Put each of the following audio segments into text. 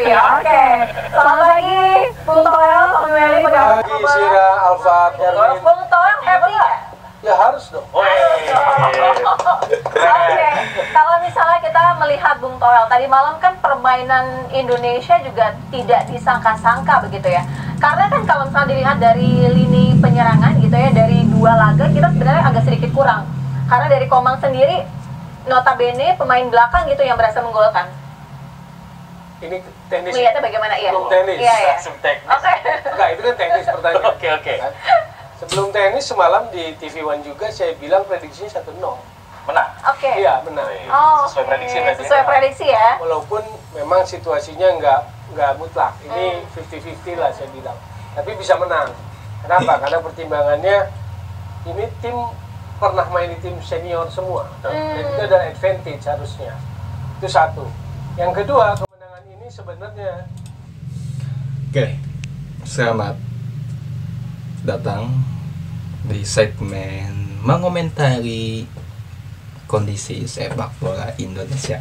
Oke. Selamat pagi, Bung Toel, Bung Meli, Pagi, Sira, Alfat, Erwin. Bung Toel happy nggak? Ya harus dong. Oke, kalau misalnya kita melihat Bung Toel, tadi malam kan permainan Indonesia juga tidak disangka-sangka begitu ya. Karena kan kalau misalnya dilihat dari lini penyerangan gitu ya, dari dua laga kita sebenarnya agak sedikit kurang. Karena dari Komang sendiri, notabene pemain belakang gitu yang berhasil menggolkan. Ini teknis. Melihatnya bagaimana ya? Sebelum tenis. Iya, ya. Teknis. Oke. Enggak, itu kan teknis pertanyaan. Oke. Kan? Sebelum tenis semalam di TV One juga saya bilang prediksinya 1-0. Menang. Oke. Iya, benar. Oh, Sesuai oke. prediksi berarti. Sesuai prediksi ya. Walaupun memang situasinya nggak mutlak. Ini 50-50 lah saya bilang. Tapi bisa menang. Kenapa? Karena pertimbangannya ini tim pernah main di tim senior semua. Dan itu adalah advantage harusnya. Itu satu. Yang kedua, kemenangan ini sebenarnya. Oke, selamat datang di segmen mengomentari kondisi sepak bola Indonesia.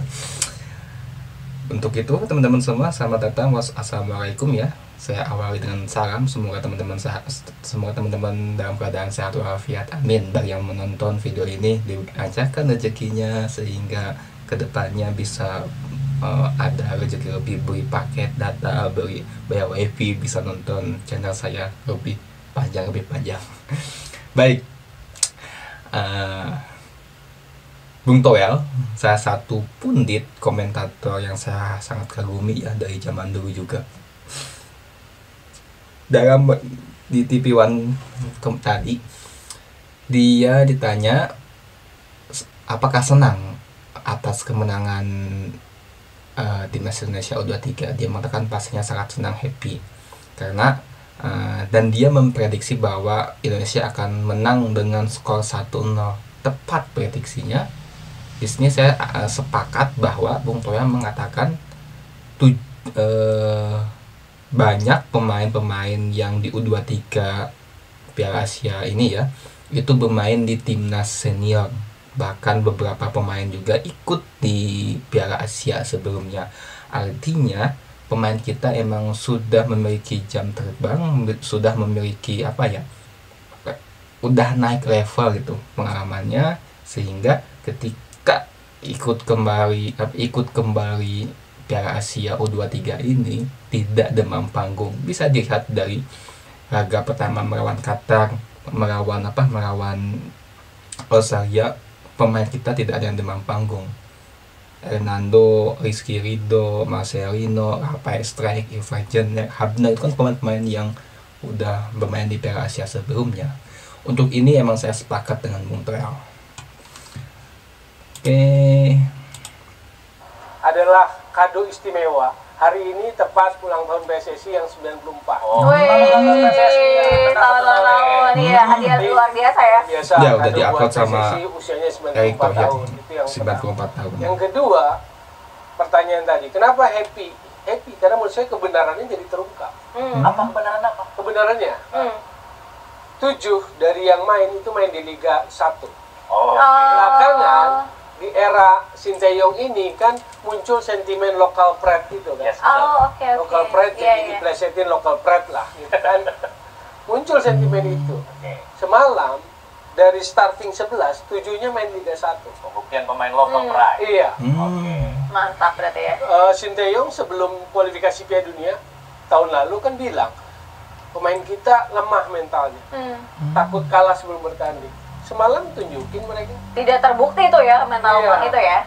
Untuk itu teman-teman semua, selamat datang. Assalamualaikum ya. Saya awali dengan salam, semoga teman-teman dalam keadaan sehat walafiat. Amin. Bagi yang menonton video ini dilancarkan rezekinya sehingga kedepannya bisa ada rezeki lebih, beli paket data, beli bayar wifi, bisa nonton channel saya lebih panjang. Baik, Bung Toel, salah satu pundit komentator yang saya sangat kagumi ya dari zaman dulu juga. Dalam di TV One tadi, dia ditanya apakah senang atas kemenangan timnas Indonesia U23. Dia mengatakan pastinya sangat senang, happy, karena dan dia memprediksi bahwa Indonesia akan menang dengan skor 1-0. Tepat prediksinya. Di sini saya sepakat bahwa Bung Toya mengatakan banyak pemain-pemain yang di U23 Piala Asia ini ya, itu bermain di timnas senior. Bahkan beberapa pemain juga ikut di Piala Asia sebelumnya. Artinya pemain kita emang sudah memiliki jam terbang, sudah memiliki udah naik level gitu pengalamannya, sehingga ketika ikut kembali Piala Asia U23 ini tidak demam panggung. Bisa dilihat dari laga pertama melawan Qatar, melawan Australia, pemain kita tidak ada yang demam panggung. Hernando, Rizky Ridho, Marcelino, Rafael Strike, Irfan, Habner, itu kan pemain-pemain yang udah bermain di Piala Asia sebelumnya. Untuk ini emang saya sepakat dengan Bung Toel. Oke. Adalah kado istimewa. Hari ini tepat ulang tahun PSSI yang 94. Tahun-tahun ya, hadiah luar biasa ya. Biasa. Ya udah diupload sama PSSI usianya 94 Erick Thohir, tahun. Itu yang 94 tahun. Yang kedua, pertanyaan tadi, kenapa happy? Happy karena menurut saya kebenarannya jadi terungkap. Apa kebenaran apa? Kebenarannya, 7 dari yang main itu main di Liga 1. Belakangan di era Sinteyong ini kan muncul sentimen local pride itu kan. Yes, Oke. Local pride jadi diplesetin local pride lah gitu kan. Muncul sentimen itu. Semalam dari starting 11, 7-nya main Liga 1. Pembuktian pemain lokal pride. Iya. Mantap berarti ya. Sinteyong sebelum kualifikasi Piala Dunia tahun lalu kan bilang pemain kita lemah mentalnya. Takut kalah sebelum bertanding. Semalam tunjukin mereka. Tidak terbukti itu ya mental lemah itu ya.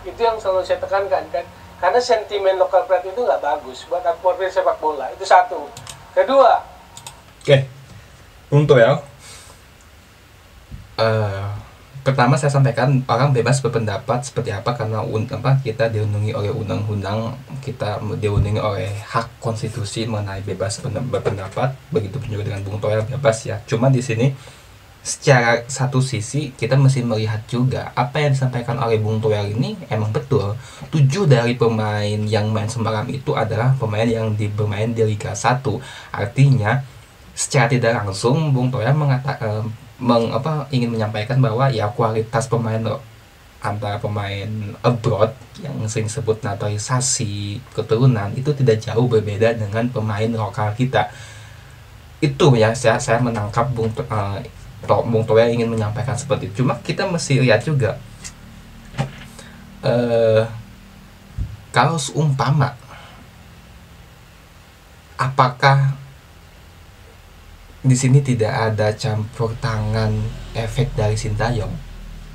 Itu yang selalu saya tekankan kan. Karena sentimen local pride itu nggak bagus buat atmosfer sepak bola. Itu satu. Kedua. Oke, Bung Toel. Pertama saya sampaikan orang bebas berpendapat seperti apa karena kita dilindungi oleh undang-undang, kita dilindungi oleh hak konstitusi mengenai bebas berpendapat. Begitu juga dengan Bung Toel bebas ya. Cuma di sini secara satu sisi kita mesti melihat juga apa yang disampaikan oleh Bung Toel ini emang betul. 7 dari pemain yang main semalam itu adalah pemain yang bermain di Liga 1. Artinya secara tidak langsung Bung Toel ingin menyampaikan bahwa ya kualitas pemain antara pemain abroad yang sering disebut naturalisasi keturunan itu tidak jauh berbeda dengan pemain lokal kita. Itu ya saya menangkap Bung Toel ingin menyampaikan seperti itu. Cuma kita mesti lihat juga kalau seumpama apakah di sini tidak ada campur tangan efek dari Sintayong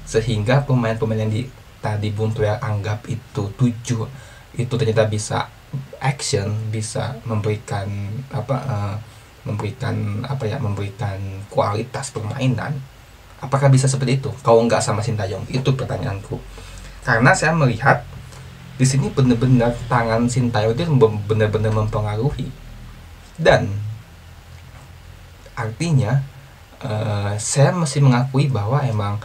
sehingga pemain-pemain yang tadi Bung Toel anggap itu tujuh itu ternyata bisa action, bisa memberikan memberikan kualitas permainan. Apakah bisa seperti itu kalau nggak sama Sintayong? Itu pertanyaanku. Karena saya melihat di sini benar-benar tangan Sintayong itu benar-benar mempengaruhi. Dan artinya saya mesti mengakui bahwa emang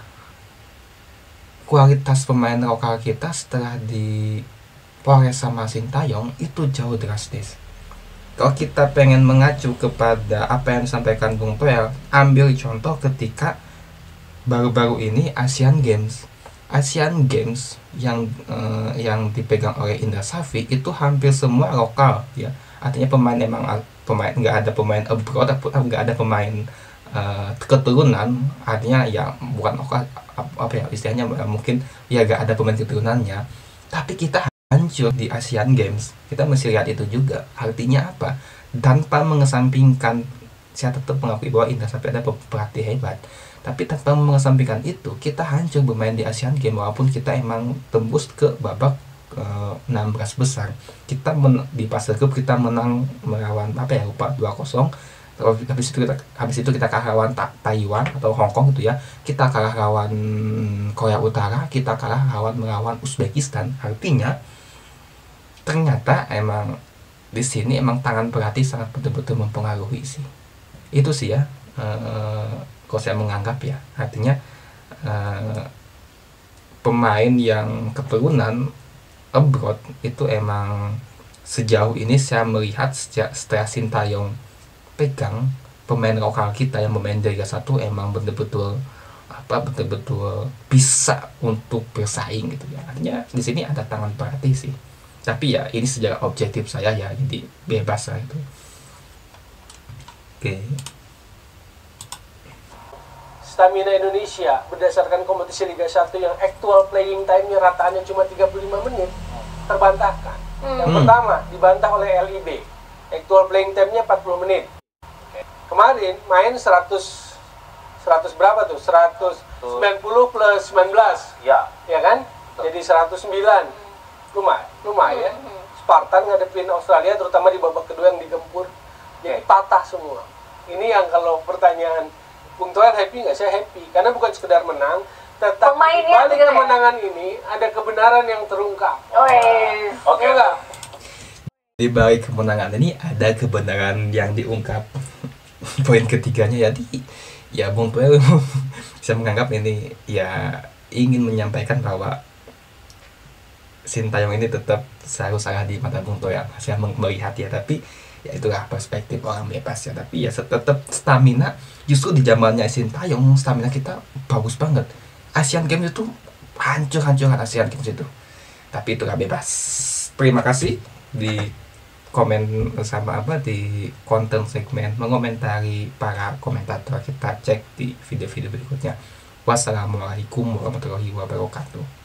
kualitas pemain lokal kita setelah dipores sama Sintayong itu jauh drastis. Kalau kita pengen mengacu kepada apa yang disampaikan Bung Toel, ambil contoh ketika baru-baru ini Asian Games yang dipegang oleh Indra Safri itu hampir semua lokal ya. Artinya pemain nggak ada pemain abroad, nggak ada pemain keturunan, artinya ya bukan lokal istilahnya mungkin ya nggak ada pemain keturunannya, tapi kita hancur di Asian Games. Kita mesti lihat itu juga. Artinya apa? Tanpa mengesampingkan, saya tetap mengakui bahwa Indra Safri ada pelatih hebat, tapi tanpa mengesampingkan itu kita hancur bermain di Asian Games. Walaupun kita emang tembus ke babak 16 besar, kita di fase grup kita menang melawan lupa 2-0. Habis itu kita kalah lawan Taiwan atau Hong Kong gitu ya. Kita kalah lawan Korea Utara, kita kalah melawan Uzbekistan. Artinya ternyata emang di sini emang tangan pelatih sangat betul-betul mempengaruhi sih. Itu sih ya. Kalau saya menganggap ya, artinya pemain yang keturunan abroad itu emang sejauh ini saya melihat setelah Sintayong pegang pemain lokal kita yang bermain di Liga 1 emang betul-betul bisa untuk bersaing gitu ya. Artinya di sini ada tangan pelatih sih. Tapi ya ini secara objektif saya ya, jadi bebas lah itu. Oke. Stamina Indonesia berdasarkan kompetisi Liga 1 yang actual playing time-nya rataannya cuma 35 menit terbantahkan. Yang pertama dibantah oleh LIB, actual playing time-nya 40 menit. Kemarin main 100 berapa tuh? 190 plus 19. Ya. Ya kan? Jadi 109. Lumayan. Spartan ngadepin Australia terutama di babak kedua yang digempur. Jadi patah semua. Ini yang kalau pertanyaan Bung Toel happy nggak? Saya happy karena bukan sekedar menang, tetap di balik kemenangan ini ada kebenaran yang terungkap. Oke nggak? Di balik kemenangan ini ada kebenaran yang diungkap. Poin ketiganya ya Bung Toel saya menganggap ini ya ingin menyampaikan bahwa Sintayong ini tetap selalu salah di mata Bung Toel. Saya melihat ya, tapi ya itulah perspektif orang bebas ya. Tapi ya tetap stamina, justru di zamannya Sintayong stamina kita bagus banget. Asian Games itu hancur-hancuran Asian Games itu. Tapi itulah bebas. Terima kasih di komen bersama di konten segmen mengomentari para komentator. Kita cek di video-video berikutnya. Wassalamualaikum warahmatullahi wabarakatuh.